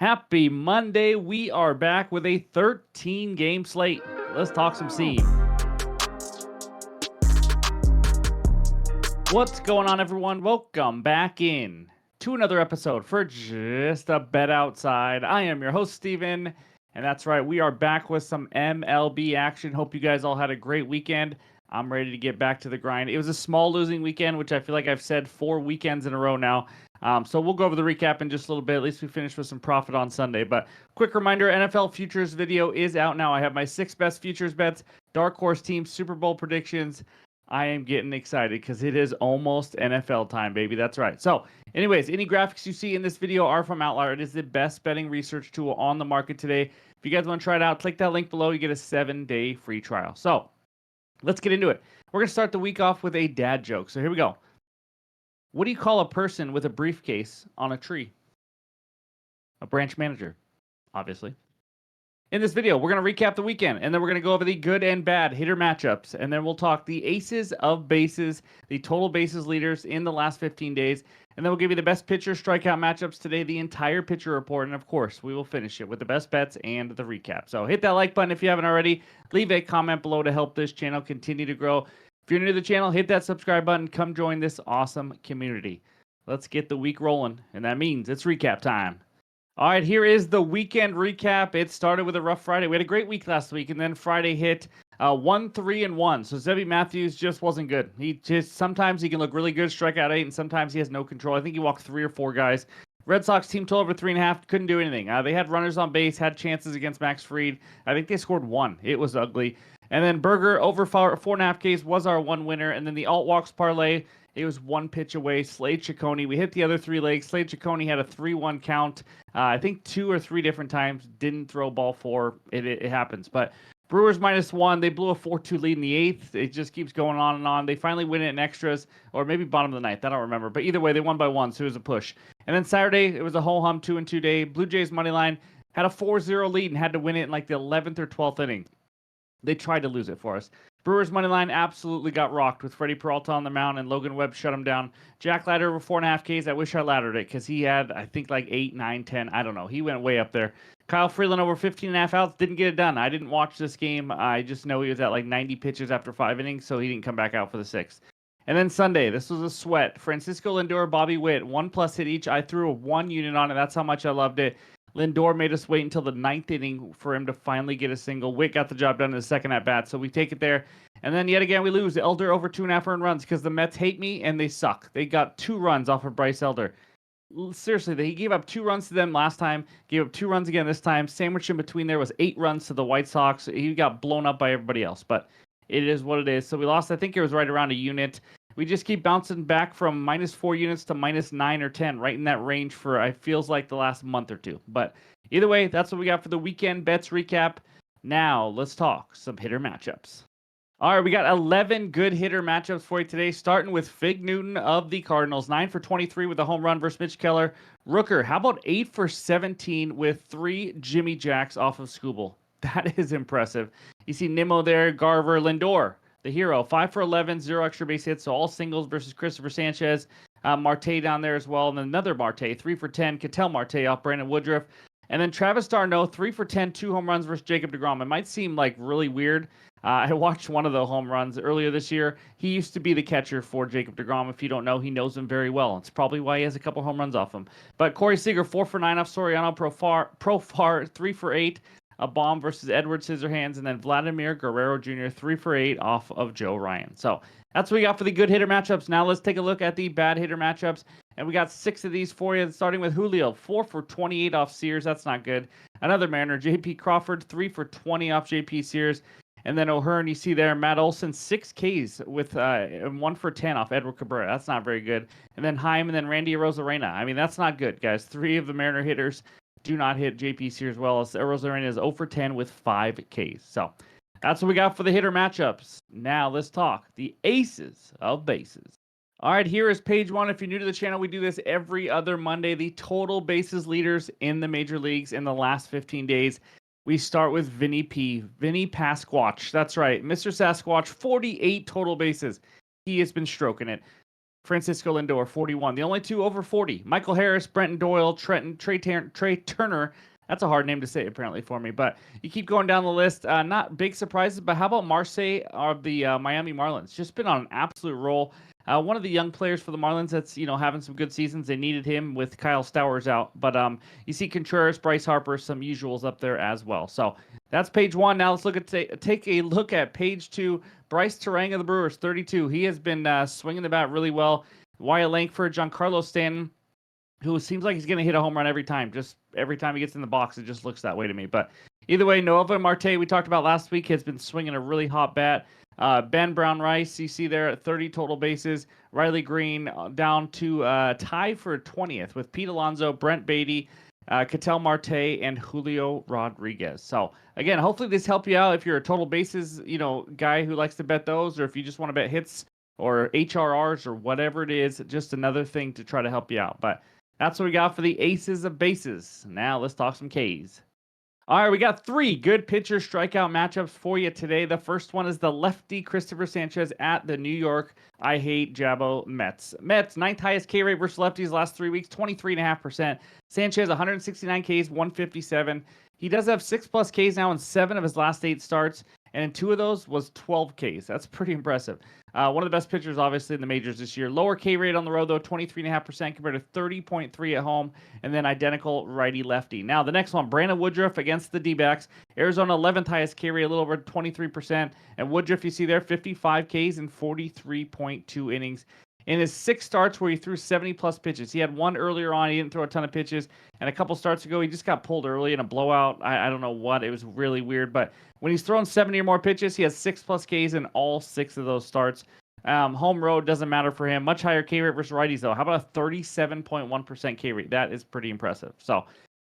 Happy Monday. We are back with a 13 game slate. Let's talk some scene. What's going on, everyone? Welcome back in to another episode for Just a Bet Outside. I am your host, Steven, and that's right, we are back with some MLB action. Hope you guys all had a great weekend. I'm ready to get back to the grind. It was a small losing weekend, which I feel like I've said 4 weekends in a row now. So we'll go over the recap in just a little bit. At least we finished with some profit on Sunday. But quick reminder, NFL futures video is out now. I have my 6 best futures bets, dark horse teams, Super Bowl predictions. I am getting excited because it is almost NFL time, baby. That's right. So anyways, any graphics you see in this video are from OUTLIER. It is the best betting research tool on the market today. If you guys want to try it out, click that link below. You get a 7-day free trial. So let's get into it. We're going to start the week off with a dad joke. So here we go. What do you call a person with a briefcase on a tree? A branch manager, obviously. In this video, we're going to recap the weekend, and then we're going to go over the good and bad hitter matchups, and then we'll talk the aces of bases, the total bases leaders in the last 15 days, and then we'll give you the best pitcher strikeout matchups today, the entire pitcher report, and of course, we will finish it with the best bets and the recap. So hit that like button if you haven't already. Leave a comment below to help this channel continue to grow. If you're new to the channel, hit that subscribe button. Come join this awesome community. Let's get the week rolling, and that means it's recap time. All right, here is the weekend recap. It started with a rough Friday. We had a great week last week, and then Friday hit 1-3-1. So Zebby Matthews just wasn't good. Sometimes he can look really good, strike out 8, and sometimes he has no control. I think he walked 3 or 4 guys. Red Sox team total over 3.5, couldn't do anything. They had runners on base, had chances against Max Fried. I think they scored 1. It was ugly. And then Berger over 4.5 Ks was our 1 winner. And then the alt walks parlay, it was 1 pitch away. Slade Ciccone, we hit the other 3 legs. Slade Ciccone had a 3-1 count. I think 2 or 3 different times. Didn't throw ball 4. It happens. But Brewers -1. They blew a 4-2 lead in the 8th. It just keeps going on and on. They finally win it in extras, or maybe bottom of the 9th. I don't remember. But either way, they won by 1, so it was a push. And then Saturday, it was a ho-hum 2-2 day. Blue Jays money line had a 4-0 lead and had to win it in like the 11th or 12th inning. They tried to lose it for us. Brewers money line absolutely got rocked with Freddie Peralta on the mound, and Logan Webb shut him down. Jack Leiter over 4.5 Ks. I wish I laddered it because he had, I think, like 8, 9, 10. I don't know. He went way up there. Kyle Freeland over 15.5 outs. Didn't get it done. I didn't watch this game. I just know he was at like 90 pitches after 5 innings, so he didn't come back out for the 6th. And then Sunday, this was a sweat. Francisco Lindor, Bobby Witt, 1+ hit each. I threw a 1 unit on it. That's how much I loved it. Lindor made us wait until the 9th inning for him to finally get a single. Witt got the job done in the second at bat, so we take it there. And then yet again we lose. Elder over 2.5 earned runs because the Mets hate me and they suck. They got 2 runs off of Bryce Elder. Seriously, he gave up 2 runs to them last time, gave up 2 runs again this time. Sandwiched in between there was 8 runs to the White Sox. He got blown up by everybody else, but it is what it is. So we lost, I think it was right around a unit. We just keep bouncing back from -4 units to -9 or 10, right in that range for, it feels like, the last month or 2. But either way, that's what we got for the weekend bets recap. Now, let's talk some hitter matchups. All right, we got 11 good hitter matchups for you today, starting with Fig Newton of the Cardinals. 9 for 23 with a home run versus Mitch Keller. Rooker, how about 8 for 17 with 3 Jimmy Jacks off of Scooble? That is impressive. You see Nimmo there, Garver, Lindor, the hero, 5 for 11, 0 extra base hits, so all singles versus Christopher Sanchez. Marte down there as well, and then another Marte, 3 for 10, Ketel Marte off Brandon Woodruff. And then Travis d'Arnaud, 3 for 10, 2 home runs versus Jacob deGrom. It might seem like really weird. I watched one of the home runs earlier this year. He used to be the catcher for Jacob deGrom. If you don't know, he knows him very well. It's probably why he has a couple home runs off him. But Corey Seager, 4 for 9 off Soriano, Profar 3 for 8. A bomb versus Edward Scissorhands, and then Vladimir Guerrero Jr., 3 for 8 off of Joe Ryan. So that's what we got for the good hitter matchups. Now let's take a look at the bad hitter matchups. And we got 6 of these for you, starting with Julio, 4 for 28 off Sears. That's not good. Another Mariner, J.P. Crawford, 3 for 20 off J.P. Sears. And then O'Hearn, you see there, Matt Olson, 6 Ks with 1 for 10 off Edward Cabrera. That's not very good. And then Heim, and then Randy Arozarena. I mean, that's not good, guys. 3 of the Mariner hitters do not hit J.P. Sears well. Arozarena is 0 for 10 with 5 Ks. So that's what we got for the hitter matchups. Now let's talk the aces of bases. All right, here is page 1. If you're new to the channel, we do this every other Monday. The total bases leaders in the major leagues in the last 15 days. We start with Vinny P. Vinny Pasquatch. That's right. Mr. Sasquatch, 48 total bases. He has been stroking it. Francisco Lindor, 41. The only two over 40. Michael Harris, Brenton Doyle, Trey Turner. That's a hard name to say, apparently, for me. But you keep going down the list. Not big surprises, but how about Marseille of the Miami Marlins? Just been on an absolute roll. One of the young players for the Marlins that's, having some good seasons. They needed him with Kyle Stowers out. But you see Contreras, Bryce Harper, some usuals up there as well. So that's page one. Now let's take a look at page two. Bryce Terang of the Brewers, 32. He has been swinging the bat really well. Wyatt Langford, Giancarlo Stanton, who seems like he's going to hit a home run every time. Just every time he gets in the box, it just looks that way to me. But either way, Noah Marte, we talked about last week, has been swinging a really hot bat. Ben Brown Rice, you see there at 30 total bases. Riley Green down to tie for 20th with Pete Alonso, Brent Beatty, Ketel Marte, and Julio Rodriguez. So again, hopefully this helped you out if you're a total bases, guy who likes to bet those, or if you just want to bet hits or HRRs or whatever it is, just another thing to try to help you out. But that's what we got for the aces of bases. Now let's talk some Ks. All right, we got 3 good pitcher strikeout matchups for you today. The first one is the lefty Christopher Sanchez at the New York I Hate Jabo Mets. Mets, 9th highest K rate versus lefties last 3 weeks, 23.5%. Sanchez, 169 Ks, 157. He does have 6+ Ks now in 7 of his last 8 starts, and in 2 of those was 12 Ks. That's pretty impressive. One of the best pitchers, obviously, in the majors this year. Lower K rate on the road, though, 23.5% compared to 30.3 at home, and then identical righty-lefty. Now, the next one, Brandon Woodruff against the D-backs. Arizona, 11th highest K rate, a little over 23%. And Woodruff, you see there, 55 Ks in 43.2 innings. In his 6 starts where he threw 70-plus pitches. He had one earlier on. He didn't throw a ton of pitches. And a couple starts ago, he just got pulled early in a blowout. I don't know what. It was really weird. But when he's thrown 70 or more pitches, he has 6+ Ks in all 6 of those starts. Home road doesn't matter for him. Much higher K rate versus righties, though. How about a 37.1% K rate? That is pretty impressive. So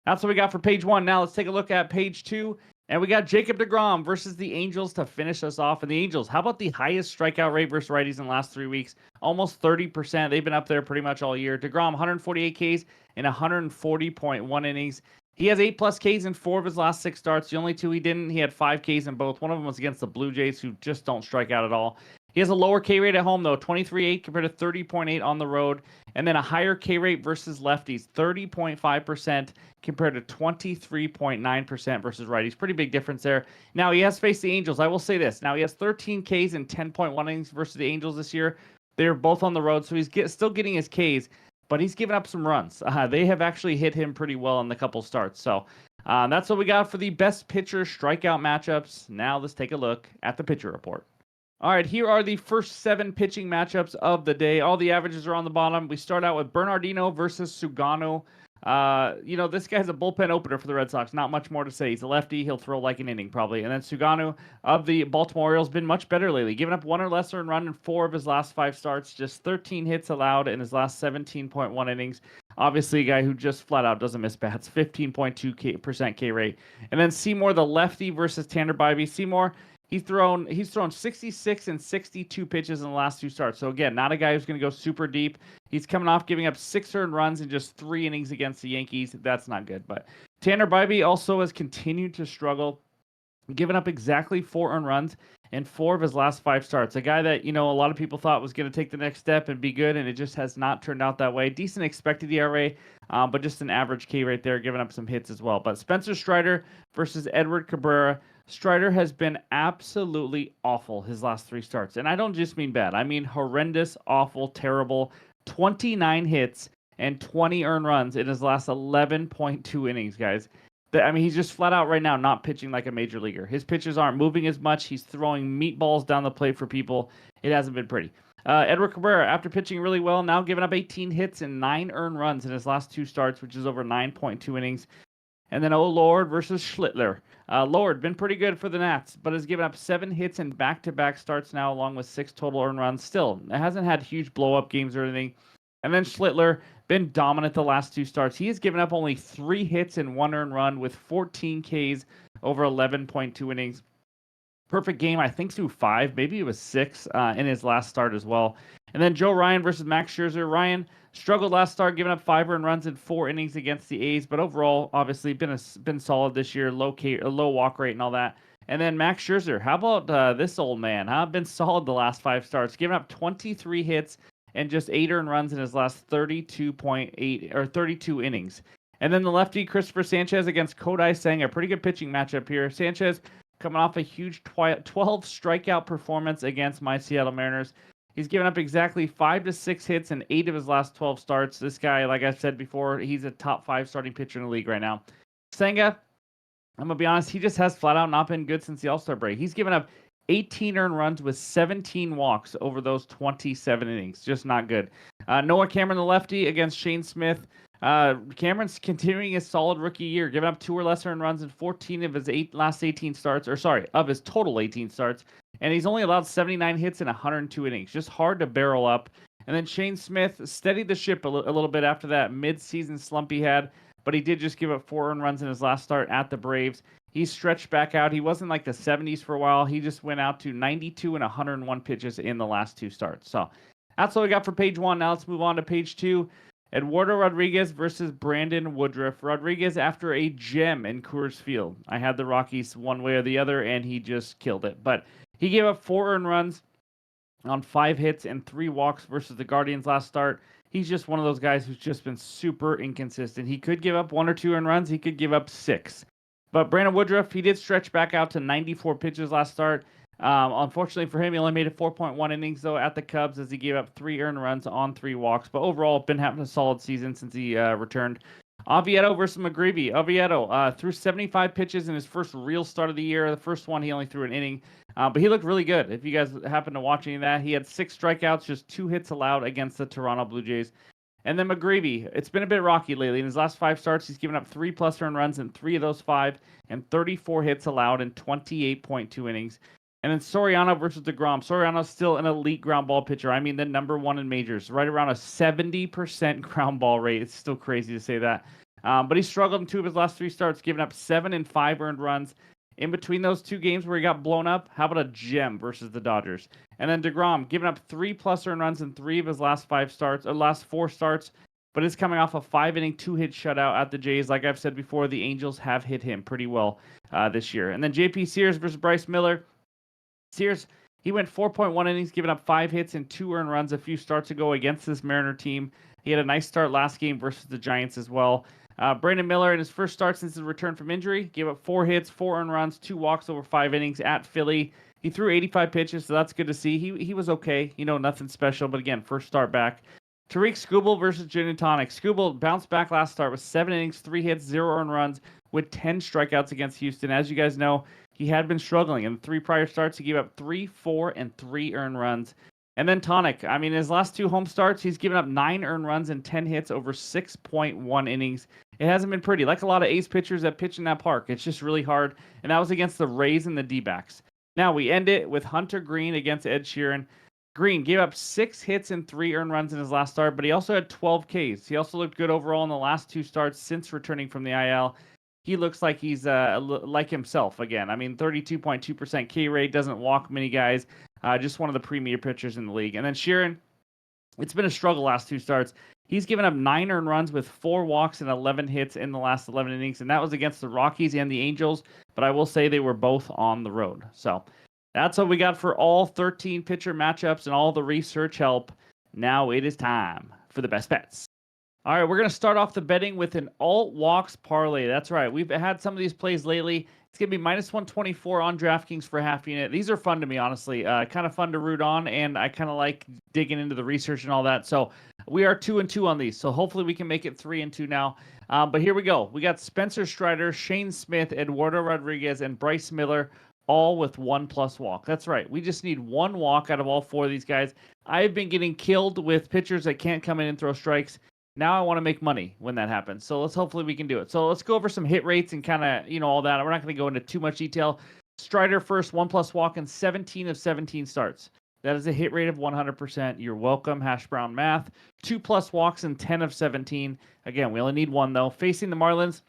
that's what we got for page 1. Now let's take a look at page 2. And we got Jacob deGrom versus the Angels to finish us off. And the Angels, how about the highest strikeout rate versus righties in the last 3 weeks? Almost 30%. They've been up there pretty much all year. deGrom, 148 Ks in 140.1 innings. He has 8+ Ks in 4 of his last 6 starts. The only 2 he didn't, he had 5 Ks in both. One of them was against the Blue Jays, who just don't strike out at all. He has a lower K rate at home, though, 23.8 compared to 30.8 on the road. And then a higher K rate versus lefties, 30.5% compared to 23.9% versus righties. Pretty big difference there. Now, he has faced the Angels. I will say this. Now, he has 13 Ks in 10.1 innings versus the Angels this year. They're both on the road, so he's still getting his Ks, but he's given up some runs. They have actually hit him pretty well in the couple starts. So that's what we got for the best pitcher strikeout matchups. Now, let's take a look at the pitcher report. All right, here are the first 7 pitching matchups of the day. All the averages are on the bottom. We start out with Bernardino versus Sugano. This guy's a bullpen opener for the Red Sox. Not much more to say. He's a lefty. He'll throw like an inning probably. And then Sugano of the Baltimore Orioles been much better lately. Giving up 1 or less earned run in 4 of his last 5 starts. Just 13 hits allowed in his last 17.1 innings. Obviously, a guy who just flat out doesn't miss bats. 15.2% K rate. And then Seymour, the lefty, versus Tanner Bybee. Seymour, he's thrown 66 and 62 pitches in the last 2 starts. So again, not a guy who's going to go super deep. He's coming off giving up 6 earned runs in just 3 innings against the Yankees. That's not good. But Tanner Bybee also has continued to struggle, giving up exactly 4 earned runs in 4 of his last 5 starts. A guy that, a lot of people thought was going to take the next step and be good, and it just has not turned out that way. Decent expected ERA, but just an average K right there, giving up some hits as well. But Spencer Strider versus Edward Cabrera. Strider has been absolutely awful his last 3 starts. And I don't just mean bad. I mean horrendous, awful, terrible. 29 hits and 20 earned runs in his last 11.2 innings, guys. He's just flat out right now not pitching like a major leaguer. His pitches aren't moving as much. He's throwing meatballs down the plate for people. It hasn't been pretty. Edward Cabrera, after pitching really well, now giving up 18 hits and 9 earned runs in his last 2 starts, which is over 9.2 innings. And then Lord versus Schlittler. Lord, been pretty good for the Nats, but has given up 7 hits in back-to-back starts now, along with 6 total earned runs. Still, it hasn't had huge blow-up games or anything. And then Schlittler, been dominant the last 2 starts. He has given up only 3 hits and 1 earned run with 14 Ks over 11.2 innings. Perfect game, I think, through 5. Maybe it was 6 in his last start as well. And then Joe Ryan versus Max Scherzer. Ryan struggled last start, giving up 5 earned runs in 4 innings against the A's, but overall, obviously, been solid this year. Low walk rate and all that. And then Max Scherzer. How about this old man? Been solid the last 5 starts, giving up 23 hits and just 8 earned runs in his last 32 innings. And then the lefty, Christopher Sanchez against Kodai Senga. Pretty good pitching matchup here. Sanchez coming off a huge 12 strikeout performance against my Seattle Mariners. He's given up exactly 5 to 6 hits in 8 of his last 12 starts. This guy, like I said before, he's a top 5 starting pitcher in the league right now. Senga, I'm going to be honest, he just has flat out not been good since the All-Star break. He's given up 18 earned runs with 17 walks over those 27 innings. Just not good. Noah Cameron, the lefty, against Shane Smith. Cameron's continuing his solid rookie year, giving up 2 or less earned runs in 14 of his last 18 starts, of his total 18 starts. And he's only allowed 79 hits in 102 innings. Just hard to barrel up. And then Shane Smith steadied the ship a little bit after that mid-season slump he had, but he did just give up 4 earned runs in his last start at the Braves. He stretched back out. He wasn't like the 70s for a while. He just went out to 92 and 101 pitches in the last 2 starts. So that's what we got for page 1. Now let's move on to page 2. Eduardo Rodriguez versus Brandon Woodruff. Rodriguez after a gem in Coors Field. I had the Rockies one way or the other, and he just killed it. But he gave up 4 earned runs on 5 hits and 3 walks versus the Guardians last start. He's just one of those guys who's just been super inconsistent. He could give up 1 or 2 earned runs. He could give up 6. But Brandon Woodruff, he did stretch back out to 94 pitches last start. Unfortunately for him, he only made it 4.1 innings, though, at the Cubs as he gave up 3 earned runs on 3 walks. But overall, been having a solid season since he returned. Oviedo versus McGreevy. Oviedo threw 75 pitches in his first real start of the year. The first one, he only threw an inning. But he looked really good. If you guys happen to watch any of that, he had 6 strikeouts, just 2 hits allowed against the Toronto Blue Jays. And then McGreevy, it's been a bit rocky lately. In his last 5 starts, he's given up 3+ earned runs in 3 of those 5 and 34 hits allowed in 28.2 innings. And then Soriano versus DeGrom. Soriano's still an elite ground ball pitcher. I mean, the number 1 in majors, right around a 70% ground ball rate. It's still crazy to say that. But he struggled in 2 of his last 3 starts, giving up 7 and 5 earned runs. In between those 2 games where he got blown up, how about a gem versus the Dodgers? And then DeGrom giving up 3+ earned runs in 3 of his last 4 starts, but it's coming off a 5-inning, 2-hit shutout at the Jays. Like I've said before, the Angels have hit him pretty well this year. And then JP Sears versus Bryce Miller. Sears, he went 4.1 innings, giving up 5 hits and 2 earned runs a few starts ago against this Mariner team. He had a nice start last game versus the Giants as well. Brandon Miller, in his first start since his return from injury, gave up 4 hits, 4 earned runs, 2 walks over 5 innings at Philly. He threw 85 pitches, so that's good to see. He was okay, nothing special, but again, first start back. Tariq Skubal versus Gin and Tonic. Skubal bounced back last start with 7 innings, 3 hits, 0 earned runs, with 10 strikeouts against Houston. As you guys know, he had been struggling. In the 3 prior starts, he gave up 3, 4, and 3 earned runs. And then Tonic, I mean, his last 2 home starts, he's given up 9 earned runs and 10 hits over 6.1 innings. It hasn't been pretty. Like a lot of ace pitchers that pitch in that park, it's just really hard. And that was against the Rays and the D-backs. Now we end it with Hunter Green against Ed Sheeran. Green gave up 6 hits and 3 earned runs in his last start, but he also had 12 Ks. He also looked good overall in the last 2 starts since returning from the IL. He looks like he's like himself again. I mean, 32.2% K rate, doesn't walk many guys. Just one of the premier pitchers in the league. And then Sheeran, it's been a struggle last 2 starts. He's given up 9 earned runs with 4 walks and 11 hits in the last 11 innings, and that was against the Rockies and the Angels, but I will say they were both on the road. So that's what we got for all 13 pitcher matchups and all the research help. Now it is time for the best bets. All right, we're going to start off the betting with an alt walks parlay. That's right. We've had some of these plays lately. It's going to be -124 on DraftKings for half unit. These are fun to me, honestly. Kind of fun to root on, and I kind of like digging into the research and all that. So we are 2-2 on these. So hopefully we can make it 3-2 now. But here we go. We got Spencer Strider, Shane Smith, Eduardo Rodriguez, and Bryce Miller, all with 1+ walk. That's right. We just need 1 walk out of all 4 of these guys. I've been getting killed with pitchers that can't come in and throw strikes. Now I want to make money when that happens. So hopefully we can do it. So let's go over some hit rates and kind of, all that. We're not going to go into too much detail. Strider first, 1+ walk in 17 of 17 starts. That is a hit rate of 100%. You're welcome, Hash Brown math. 2+ walks in 10 of 17. Again, we only need 1 though. Facing the Marlins,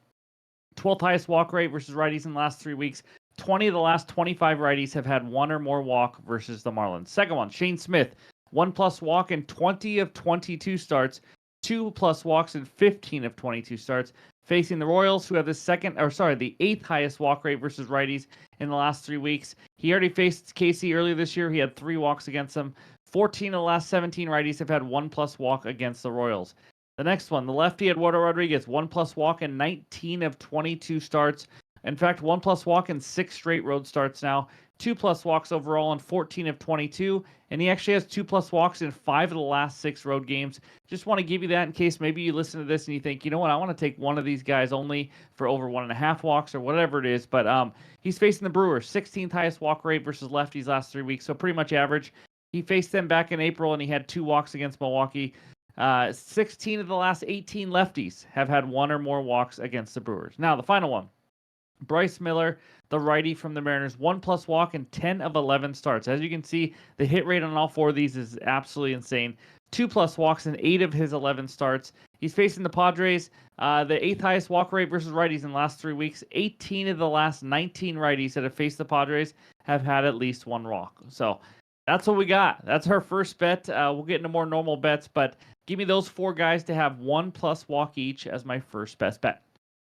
12th highest walk rate versus righties in the last 3 weeks. 20 of the last 25 righties have had 1 or more walk versus the Marlins. Second one, Shane Smith, 1+ walk in 20 of 22 starts. 2+ walks in 15 of 22 starts, facing the Royals, who have the 8th highest walk rate versus righties in the last 3 weeks. He already faced Casey earlier this year. He had 3 walks against them. 14 of the last 17 righties have had 1+ walk against the Royals. The next one, the lefty Eduardo Rodriguez, 1+ walk in 19 of 22 starts. In fact, 1+ walk in 6 straight road starts now. 2+ walks overall in 14 of 22, and he actually has 2+ walks in 5 of the last 6 road games. Just want to give you that in case maybe you listen to this and you think, you know what, I want to take one of these guys only for over 1.5 walks or whatever it is. But he's facing the Brewers, 16th highest walk rate versus lefties last 3 weeks, so pretty much average. He faced them back in April, and he had 2 walks against Milwaukee. 16 of the last 18 lefties have had 1 or more walks against the Brewers. Now, the final one. Bryce Miller, the righty from the Mariners, 1+ walk in 10 of 11 starts. As you can see, the hit rate on all 4 of these is absolutely insane. 2+ walks in 8 of his 11 starts. He's facing the Padres, the 8th highest walk rate versus righties in the last 3 weeks. 18 of the last 19 righties that have faced the Padres have had at least 1 walk. So that's what we got. That's our first bet. We'll get into more normal bets, but give me those 4 guys to have 1+ walk each as my first best bet.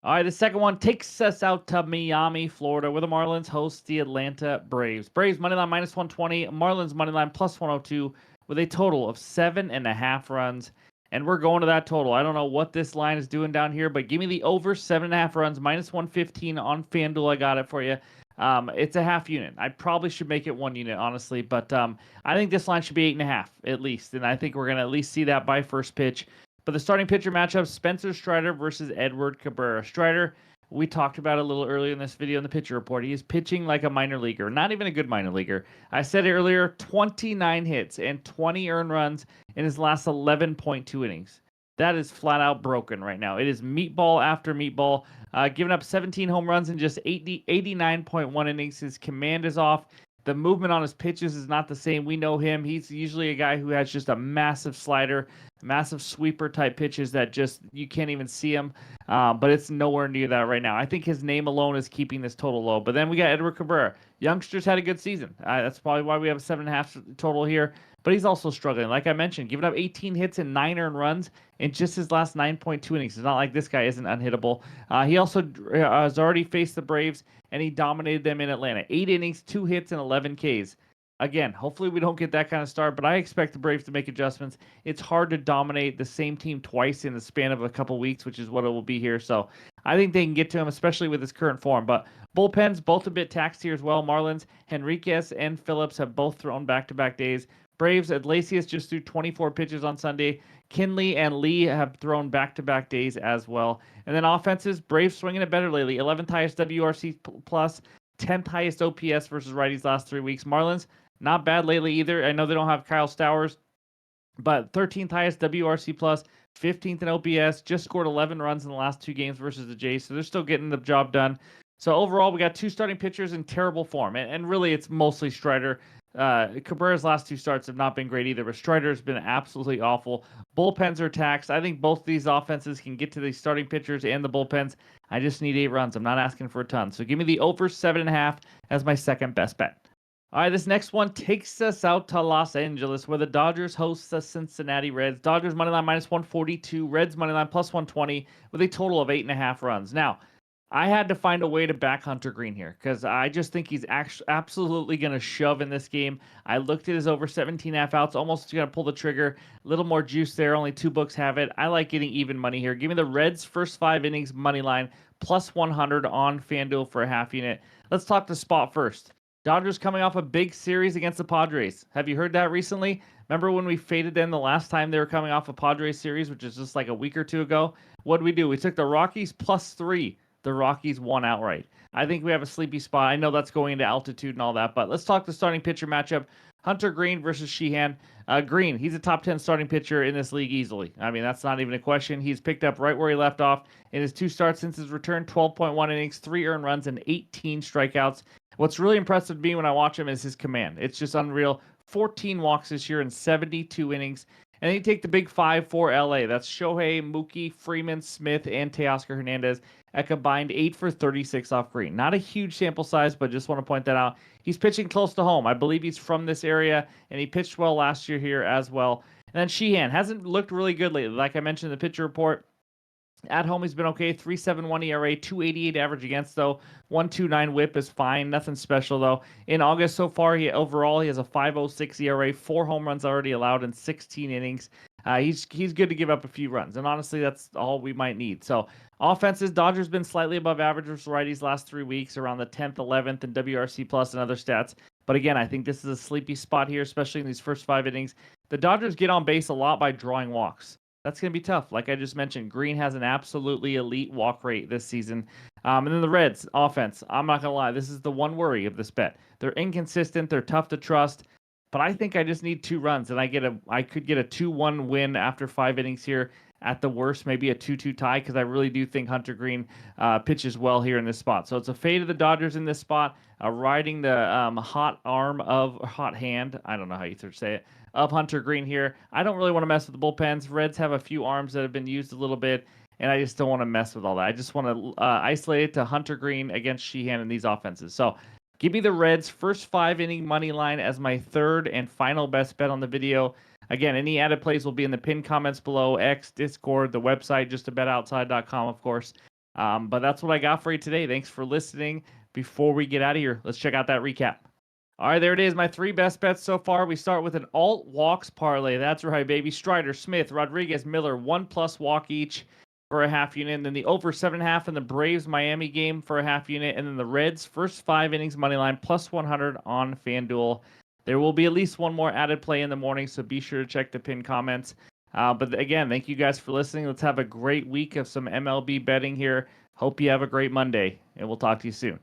All right, the second one takes us out to Miami, Florida, where the Marlins host the Atlanta Braves. Braves moneyline -120, Marlins moneyline +102, with a total of 7.5 runs. And we're going to that total. I don't know what this line is doing down here, but give me the over 7.5 runs, -115 on FanDuel. I got it for you. It's a half unit. I probably should make it 1 unit, honestly, but I think this line should be 8.5 at least, and I think we're going to at least see that by first pitch. But the starting pitcher matchup, Spencer Strider versus Edward Cabrera. Strider, we talked about a little earlier in this video in the pitcher report. He is pitching like a minor leaguer, not even a good minor leaguer. I said it earlier, 29 hits and 20 earned runs in his last 11.2 innings. That is flat out broken right now. It is meatball after meatball. Giving up 17 home runs in just 89.1 innings. His command is off. The movement on his pitches is not the same. We know him. He's usually a guy who has just a massive slider, massive sweeper type pitches that just you can't even see him. But it's nowhere near that right now. I think his name alone is keeping this total low. But then we got Edward Cabrera. Youngsters had a good season. That's probably why we have a 7.5 total here. But he's also struggling. Like I mentioned, giving up 18 hits and 9 earned runs in just his last 9.2 innings. It's not like this guy isn't unhittable. He also has already faced the Braves, and he dominated them in Atlanta. 8 innings, 2 hits, and 11 Ks. Again, hopefully we don't get that kind of start, but I expect the Braves to make adjustments. It's hard to dominate the same team twice in the span of a couple weeks, which is what it will be here. So I think they can get to him, especially with his current form. But bullpens, both a bit taxed here as well. Marlins, Henriquez, and Phillips have both thrown back-to-back days. Braves, Iglesias just threw 24 pitches on Sunday. Kinley and Lee have thrown back-to-back days as well. And then offenses, Braves swinging it better lately. 11th highest WRC plus, 10th highest OPS versus righties last 3 weeks. Marlins, not bad lately either. I know they don't have Kyle Stowers, but 13th highest WRC plus, 15th in OPS, just scored 11 runs in the last 2 games versus the Jays, so they're still getting the job done. So overall, we got 2 starting pitchers in terrible form, and really it's mostly Strider. Cabrera's last 2 starts have not been great either, but Strider's been absolutely awful. Bullpens are taxed. I think both these offenses can get to the starting pitchers and the bullpens. I just need 8 runs. I'm not asking for a ton. So give me the over 7.5 as my second best bet. All right, this next one takes us out to Los Angeles, where the Dodgers host the Cincinnati Reds. Dodgers moneyline -142, Reds moneyline +120, with a total of 8.5 runs. Now, I had to find a way to back Hunter Green here because I just think he's absolutely going to shove in this game. I looked at his over 17.5 outs, almost going to pull the trigger. A little more juice there. Only 2 books have it. I like getting even money here. Give me the Reds' first 5 innings money line +100 on FanDuel for a half unit. Let's talk the spot first. Dodgers coming off a big series against the Padres. Have you heard that recently? Remember when we faded them the last time they were coming off a Padres series, which is just like a week or 2 ago? What did we do? We took the Rockies +3. The Rockies won outright. I think we have a sleepy spot. I know that's going into altitude and all that, but let's talk the starting pitcher matchup. Hunter Green versus Sheehan. Green, he's a top 10 starting pitcher in this league easily. I mean, that's not even a question. He's picked up right where he left off in his 2 starts since his return, 12.1 innings, 3 earned runs, and 18 strikeouts. What's really impressive to me when I watch him is his command. It's just unreal. 14 walks this year in 72 innings. And then you take the big 5 for LA. That's Shohei, Mookie, Freeman, Smith, and Teoscar Hernandez. A combined 8 for 36 off Green. Not a huge sample size, but just want to point that out. He's pitching close to home. I believe he's from this area, and he pitched well last year here as well. And then Sheehan hasn't looked really good lately. Like I mentioned in the pitcher report, At home, he's been okay. 3.71 ERA, 2.88 average against, though. 1.29 whip is fine. Nothing special, though. In August so far, overall, he has a 5.06 ERA, 4 home runs already allowed in 16 innings. He's good to give up a few runs, and honestly, that's all we might need. So, offenses, Dodgers been slightly above average versus righties last 3 weeks, around the 10th, 11th, and WRC plus and other stats. But again, I think this is a sleepy spot here, especially in these first 5 innings. The Dodgers get on base a lot by drawing walks. That's going to be tough. Like I just mentioned, Green has an absolutely elite walk rate this season. And then the Reds offense. I'm not going to lie. This is the one worry of this bet. They're inconsistent. They're tough to trust. But I think I just need 2 runs, and I could get a 2-1 win after 5 innings here. At the worst, maybe a 2-2 tie, because I really do think Hunter Green pitches well here in this spot. So it's a fade of the Dodgers in this spot, riding the hot hand. I don't know how you say it, of Hunter Green here. I don't really want to mess with the bullpens. Reds have a few arms that have been used a little bit, and I just don't want to mess with all that. I just want to isolate it to Hunter Green against Sheehan in these offenses. So give me the Reds first 5 inning money line as my third and final best bet on the video. Again, any added plays will be in the pinned comments below, X, Discord, the website, justabetoutside.com, of course. But that's what I got for you today. Thanks for listening. Before we get out of here, let's check out that recap. All right, there it is. My 3 best bets so far. We start with an alt walks parlay. That's right, baby. Strider, Smith, Rodriguez, Miller, 1+ walk each for a half unit. And then the over 7.5 in the Braves Miami game for a half unit. And then the Reds first 5 innings money line plus 100 on FanDuel. There will be at least one more added play in the morning, so be sure to check the pinned comments. But again, thank you guys for listening. Let's have a great week of some MLB betting here. Hope you have a great Monday, and we'll talk to you soon.